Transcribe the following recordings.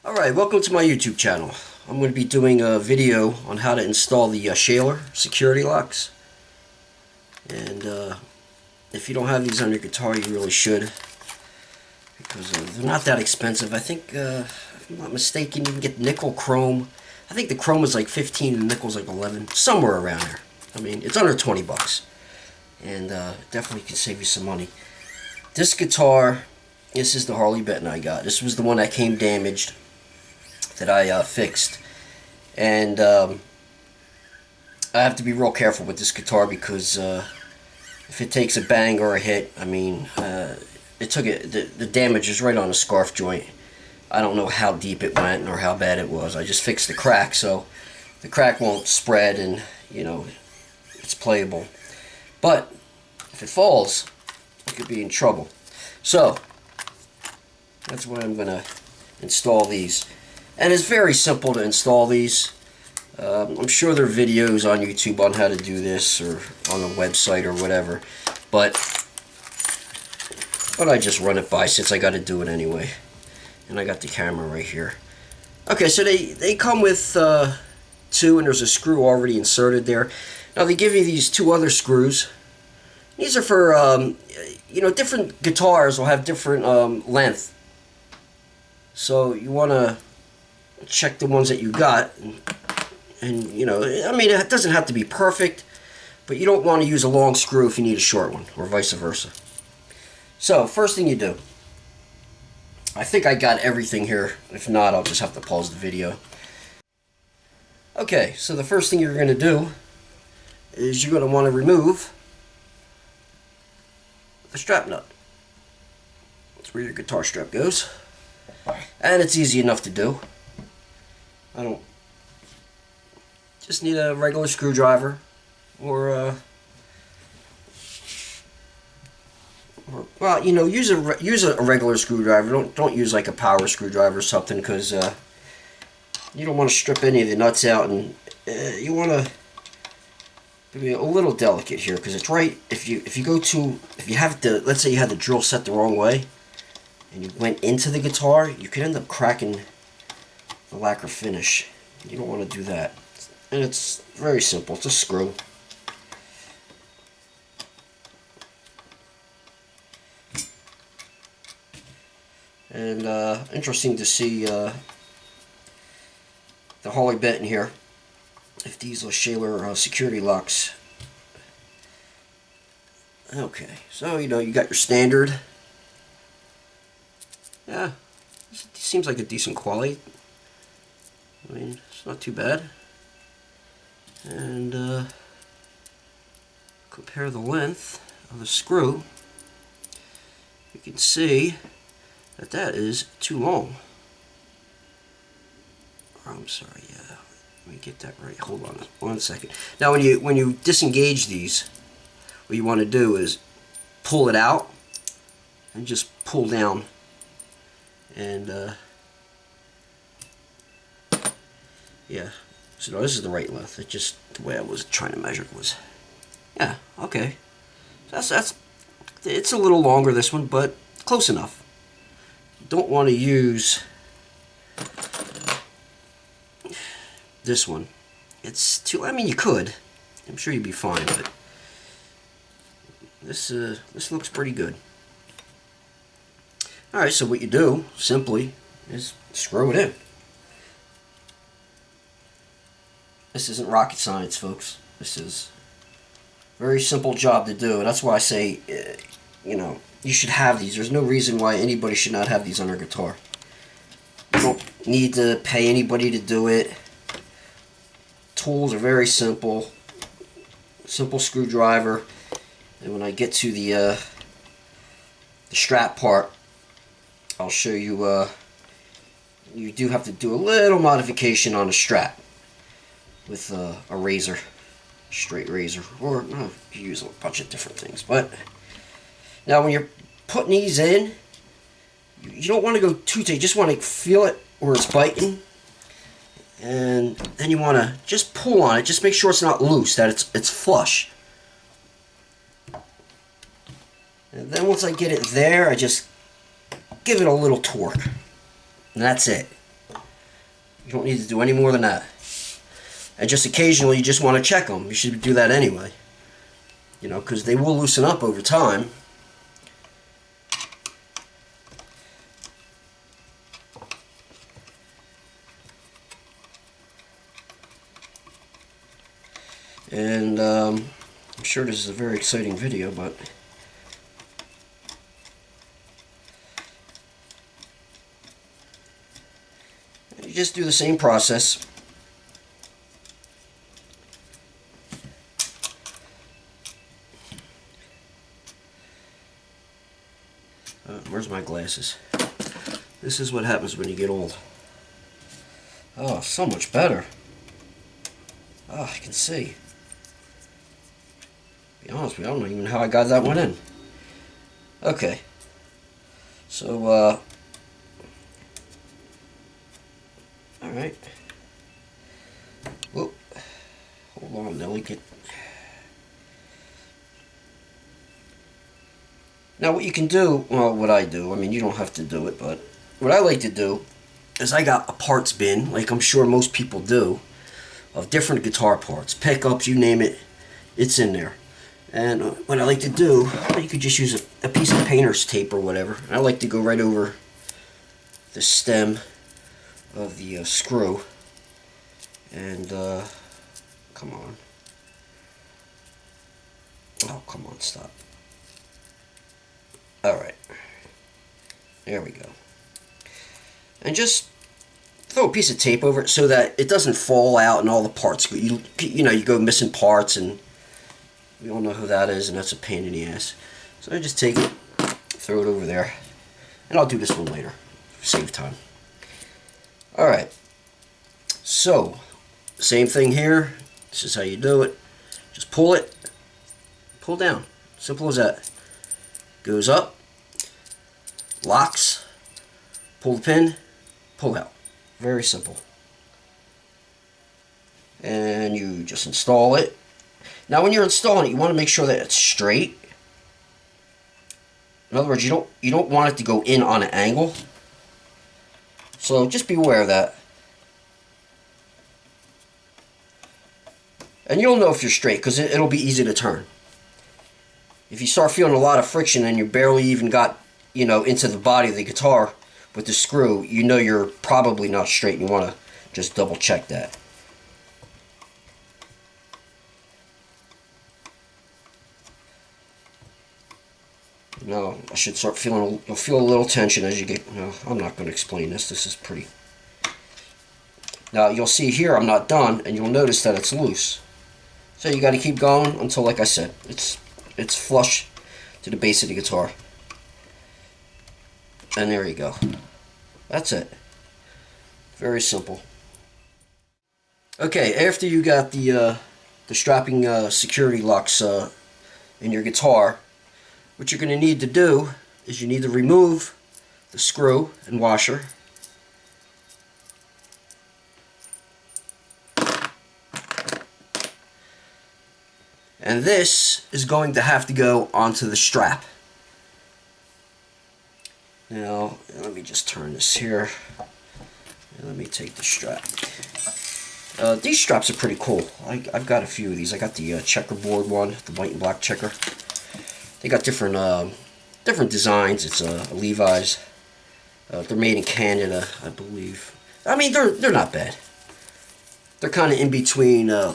Alright, welcome to my YouTube channel. I'm going to be doing a video on how to install the Schaller security locks. And if you don't have these on your guitar, you really should. Because they're not that expensive. I think, if I'm not mistaken, you can get nickel chrome. I think the chrome is like 15 and nickel's like 11. Somewhere around there. I mean, it's under 20 bucks. And definitely can save you some money. This guitar, this is the Harley Benton I got. This was the one that came damaged, that I fixed, and I have to be real careful with this guitar because if it takes a bang or a hit, I mean, the damage is right on the scarf joint. I don't know how deep it went or how bad it was. I just fixed the crack, so the crack won't spread, and you know, it's playable. But if it falls, you could be in trouble. So that's why I'm gonna install these. And it's very simple to install these. I'm sure there are videos on YouTube on how to do this, or on a website or whatever. But I just run it by since I got to do it anyway. And I got the camera right here. Okay, so they come with two, and there's a screw already inserted there. Now they give you these two other screws. These are for, you know, different guitars will have different length. So you want to check the ones that you got, and you know, I mean, it doesn't have to be perfect, but you don't want to use a long screw if you need a short one, or vice versa. So first thing you do, I think I got everything here. If not, I'll just have to pause the video. Okay, so the first thing you're going to do is you're going to want to remove the strap nut. That's where your guitar strap goes, and it's easy enough to do. I don't just need a regular screwdriver, or well, you know, use a regular screwdriver. Don't use like a power screwdriver or something, because you don't want to strip any of the nuts out, and you want to be a little delicate here, because it's right. If you have to, let's say you had the drill set the wrong way, and you went into the guitar, you could end up cracking the lacquer finish. You don't want to do that. And it's very simple. It's a screw. And interesting to see the Harley Benton here. If these are Schaller security locks. Okay, so you know, you got your standard. Yeah, this seems like a decent quality. I mean, it's not too bad. And compare the length of the screw. You can see that that is too long. Oh, I'm sorry. Yeah, let me get that right. Hold on 1 second. Now, when you disengage these, what you want to do is pull it out and just pull down. And yeah, so no, this is the right length. It just, the way I was trying to measure it was, yeah, okay. That's it's a little longer, this one, but close enough. You don't want to use this one. It's too, I mean, you could. I'm sure you'd be fine, but this looks pretty good. Alright, so what you do, simply, is screw it in. This isn't rocket science, folks. This is a very simple job to do. And that's why I say, you know, you should have these. There's no reason why anybody should not have these on their guitar. You don't need to pay anybody to do it. Tools are very simple. Simple screwdriver. And when I get to the strap part, I'll show you, you do have to do a little modification on the strap with a razor, straight razor, or you use a bunch of different things. But now when you're putting these in, you don't want to go too tight. You just want to feel it where it's biting, and then you want to just pull on it. Just make sure it's not loose, that it's flush. And then once I get it there, I just give it a little torque, and that's it. You don't need to do any more than that. And just occasionally you just want to check them. You should do that anyway. You know, because they will loosen up over time. And I'm sure this is a very exciting video, but you just do the same process. Where's my glasses? This is what happens when you get old. Oh, so much better. Oh, I can see. To be honest with you, I don't even know how I got that one in. Okay. So, alright. Whoop. Hold on, delicate. Now what you can do, well, what I do, I mean, you don't have to do it, but what I like to do is I got a parts bin, like I'm sure most people do, of different guitar parts, pickups, you name it, it's in there. And what I like to do, you could just use a piece of painter's tape or whatever. I like to go right over the stem of the screw. And, come on. Oh, come on, stop. Alright. There we go. And just throw a piece of tape over it so that it doesn't fall out and all the parts. You know, you go missing parts, and we all know who that is, and that's a pain in the ass. So I just take it, throw it over there, and I'll do this one later. Save time. Alright. So, same thing here. This is how you do it. Just pull it, pull down. Simple as that. Goes up, locks, pull the pin, pull out. Very simple. And you just install it. Now when you're installing it, you want to make sure that it's straight. In other words, you don't want it to go in on an angle. So just be aware of that. And you'll know if you're straight, because it'll be easy to turn. If you start feeling a lot of friction and you barely even got, you know, into the body of the guitar with the screw, you know you're probably not straight, and you want to just double check that. Now, I should start feeling, you'll feel a little tension as you get, no, I'm not going to explain this, this is pretty. Now, you'll see here I'm not done, and you'll notice that it's loose. So you got to keep going until, like I said, it's flush to the base of the guitar. And there you go. That's it. Very simple. Okay, after you got the strapping security locks in your guitar, what you're going to need to do is you need to remove the screw and washer. And this is going to have to go onto the strap. Now, let me just turn this here. And let me take the strap. These straps are pretty cool. I've got a few of these. I got the checkerboard one, the white and black checker. They got different designs. It's a Levi's. They're made in Canada, I believe. I mean, they're not bad. They're kind of in between a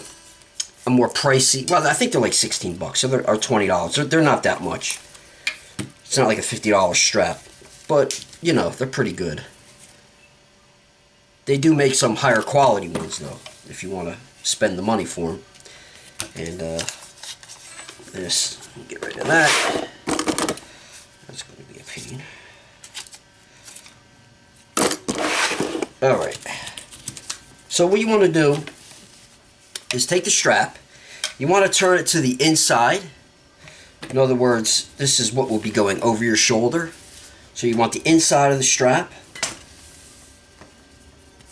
more pricey. Well, I think they're like 16 bucks, or $20. They're not that much. It's not like a $50 strap, but you know they're pretty good. They do make some higher quality ones though, if you want to spend the money for them. And this, get rid of that. That's going to be a pain. All right. So what you want to do is take the strap. You want to turn it to the inside. In other words, this is what will be going over your shoulder. So you want the inside of the strap.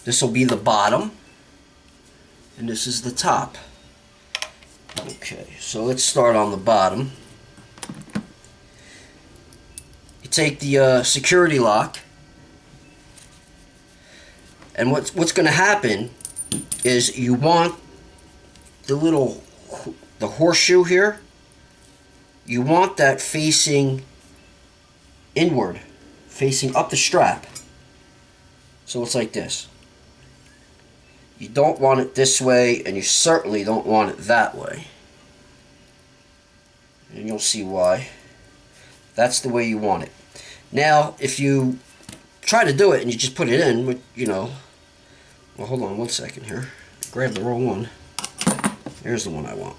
This will be the bottom. And this is the top. Okay, so let's start on the bottom. You take the security lock. And what's going to happen is you want the horseshoe here, you want that facing inward, facing up the strap. So it's like this. You don't want it this way, and you certainly don't want it that way. And you'll see why. That's the way you want it. Now, if you try to do it and you just put it in, you know, well, hold on one second here. Grab the wrong one. Here's the one I want.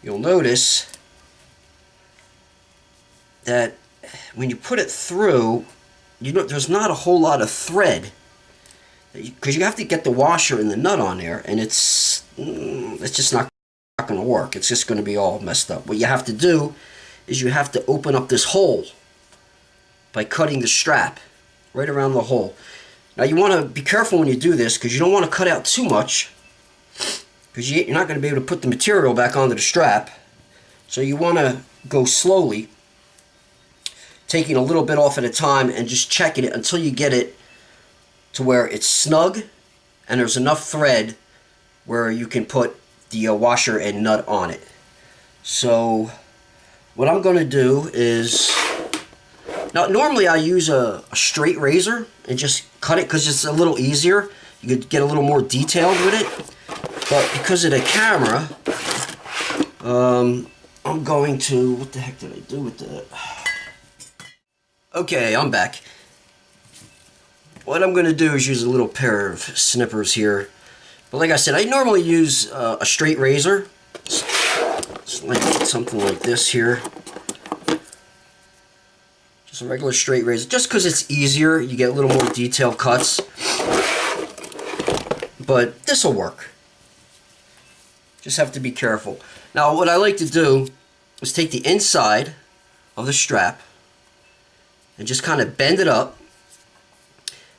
You'll notice that when you put it through, you know, there's not a whole lot of thread, because you have to get the washer and the nut on there, and it's just not going to work. It's just going to be all messed up. What you have to do is you have to open up this hole by cutting the strap right around the hole. Now you want to be careful when you do this, because you don't want to cut out too much, because you're not going to be able to put the material back onto the strap. So you want to go slowly, taking a little bit off at a time and just checking it until you get it to where it's snug and there's enough thread where you can put the washer and nut on it. So what I'm going to do is, now normally I use a straight razor and just cut it because it's a little easier. You could get a little more detailed with it. But because of the camera, I'm going to, what the heck did I do with that? Okay, I'm back. What I'm going to do is use a little pair of snippers here. But like I said, I normally use a straight razor. It's like something like this here. Just a regular straight razor. Just because it's easier, you get a little more detailed cuts. But this will work. Just have to be careful. Now what I like to do is take the inside of the strap and just kind of bend it up.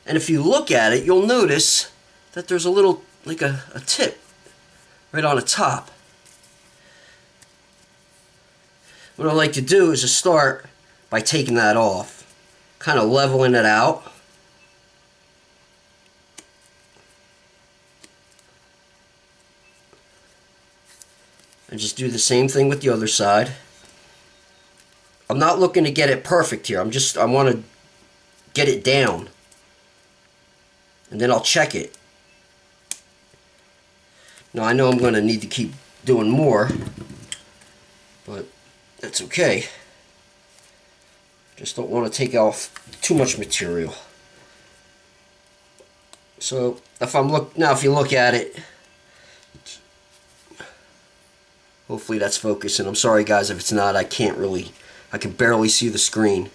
And if you look at it, you'll notice that there's a little, like a tip right on the top. What I like to do is to start by taking that off, kind of leveling it out. And just do the same thing with the other side. I'm not looking to get it perfect here. I want to get it down. And then I'll check it. Now I know I'm going to need to keep doing more, but that's okay. Just don't want to take off too much material. So if you look at it, hopefully that's focusing. I'm sorry guys if it's not. I can barely see the screen.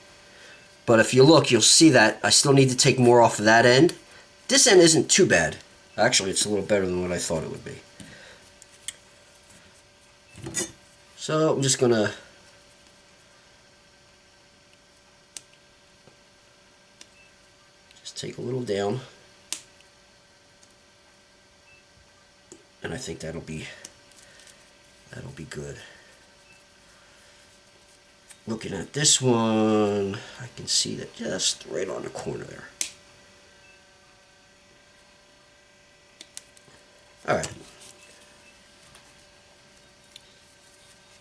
But if you look, you'll see that I still need to take more off of that end. This end isn't too bad. Actually, it's a little better than what I thought it would be. So I'm just gonna just take a little down, and I think that'll be good. Looking at this one, I can see that just right on the corner there. Alright.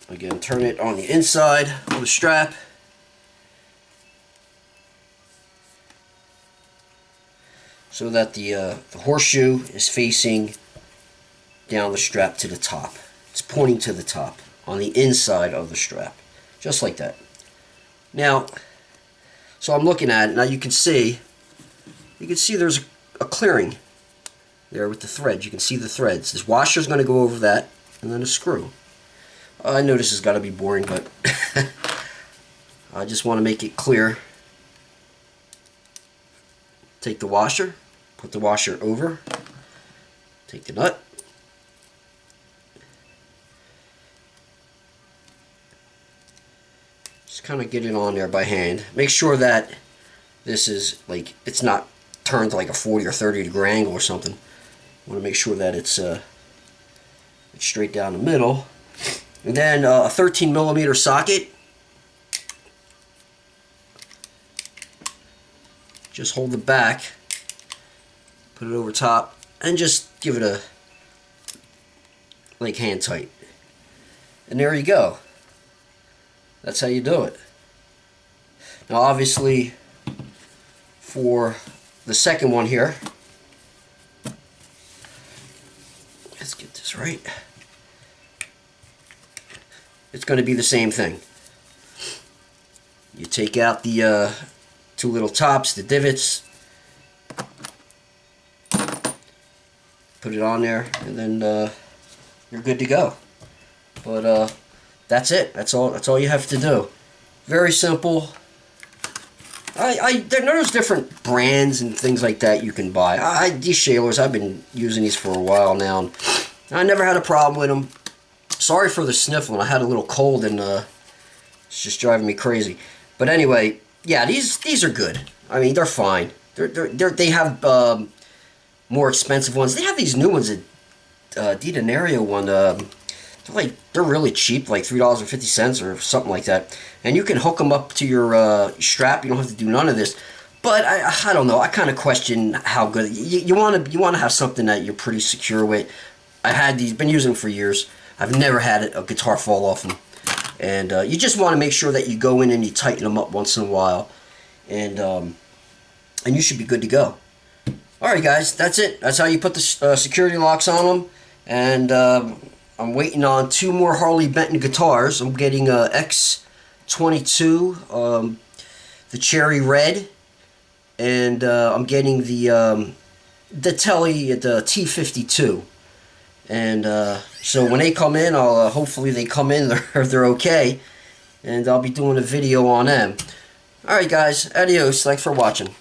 Again, turn it on the inside of the strap. So that the horseshoe is facing down the strap to the top. It's pointing to the top on the inside of the strap. Just like that. Now, so I'm looking at it. Now you can see there's a clearing there with the threads. You can see the threads. This washer's going to go over that, and then a screw. I know this has got to be boring, but I just want to make it clear. Take the washer, put the washer over, take the nut, just kind of get it on there by hand. Make sure that this is like, it's not turned to like a 40 or 30 degree angle or something. You want to make sure that it's straight down the middle. And then a 13 millimeter socket. just hold the back, put it over top, and just give it a like hand tight. And there you go. That's how you do it. Now obviously for the second one here, let's get this right. It's going to be the same thing. You take out the two little tops, the divots, put it on there, and then you're good to go. But that's it. That's all you have to do. Very simple. There's different brands and things like that you can buy. These Schallers, I've been using these for a while now, and I never had a problem with them. Sorry for the sniffling. I had a little cold, and it's just driving me crazy. But anyway, yeah, these are good. I mean, they're fine. They have more expensive ones. They have these new ones, Dinario one. They're really cheap, like $3.50 or something like that. And you can hook them up to your strap. You don't have to do none of this. But I don't know. I kind of question how good. You want to have something that you're pretty secure with. I had these, been using them for years. I've never had a guitar fall off them. And you just want to make sure that you go in and you tighten them up once in a while. And you should be good to go. Alright guys, that's it. That's how you put the security locks on them. And I'm waiting on 2 more Harley Benton guitars. I'm getting a X22, the cherry red. And I'm getting the Telly, the T52. And so when they come in, I'll hopefully they come in, they're okay, and I'll be doing a video on them. Alright guys, adios, thanks for watching.